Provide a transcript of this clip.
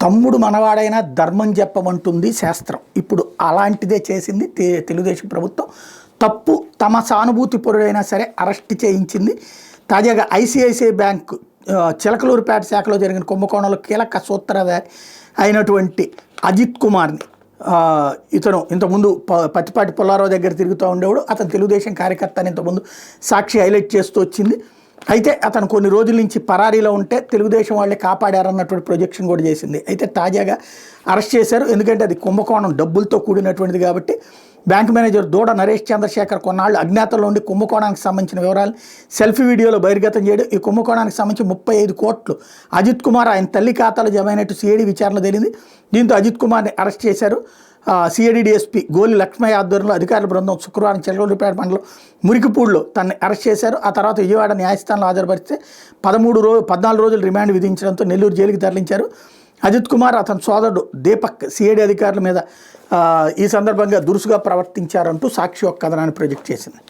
తమ్ముడు మనవాడైనా ధర్మం చెప్పమంటుంది శాస్త్రం. ఇప్పుడు అలాంటిదే చేసింది తెలుగుదేశం ప్రభుత్వం. తప్పు తమ సానుభూతి పరుడైనా సరే అరెస్ట్ చేయించింది. తాజాగా ఐసిఐసిఐ బ్యాంకు చిలకలూరుపేట శాఖలో జరిగిన కుంభకోణంలో కీలక సూత్రధారి అయినటువంటి అజిత్ కుమార్ని, ఇతను ఇంతకుముందు పత్తిపాటి పుల్లారావు దగ్గర తిరుగుతూ ఉండేవాడు. అతను తెలుగుదేశం కార్యకర్త అని ఇంతకుముందు సాక్షి హైలైట్ చేస్తూ వచ్చింది. అయితే అతను కొన్ని రోజుల నుంచి పరారీలో ఉంటే తెలుగుదేశం వాళ్ళే కాపాడారన్నటువంటి ప్రొజెక్షన్ కూడా చేసింది. అయితే తాజాగా అరెస్ట్ చేశారు. ఎందుకంటే అది కుంభకోణం డబ్బులతో కూడినటువంటిది కాబట్టి. బ్యాంక్ మేనేజర్ దూడ నరేష్ చంద్రశేఖర్ కొన్నాళ్ళు అజ్ఞాతంలో ఉండి కుంభకోణానికి సంబంధించిన వివరాలు సెల్ఫీ వీడియోలో బహిర్గతం చేయడం. ఈ కుంభకోణానికి సంబంధించి 35 కోట్లు అజిత్ కుమార్ ఆయన తల్లి ఖాతాలో జమ అయినట్టు సిఐడి విచారణ తేలింది. దీంతో అజిత్ కుమార్ని అరెస్ట్ చేశారు. సిఐడి డిఎస్పీ గోలి లక్ష్మయ్య ఆధ్వర్యంలో అధికారుల బృందం శుక్రవారం చిలకలూరుపేట మండలం మురికిపూడిలో తనని అరెస్ట్ చేశారు. ఆ తర్వాత విజయవాడ న్యాయస్థానంలో హాజరుపరిస్తే 14 రోజులు రిమాండ్ విధించడంతో నెల్లూరు జైలుకి తరలించారు. అజిత్ కుమార్ అతని సోదరుడు దీపక్ సిఐడి అధికారుల మీద ఈ సందర్భంగా దురుసుగా ప్రవర్తించారంటూ సాక్షి ఒక కథనాన్ని ప్రొజెక్ట్ చేసింది.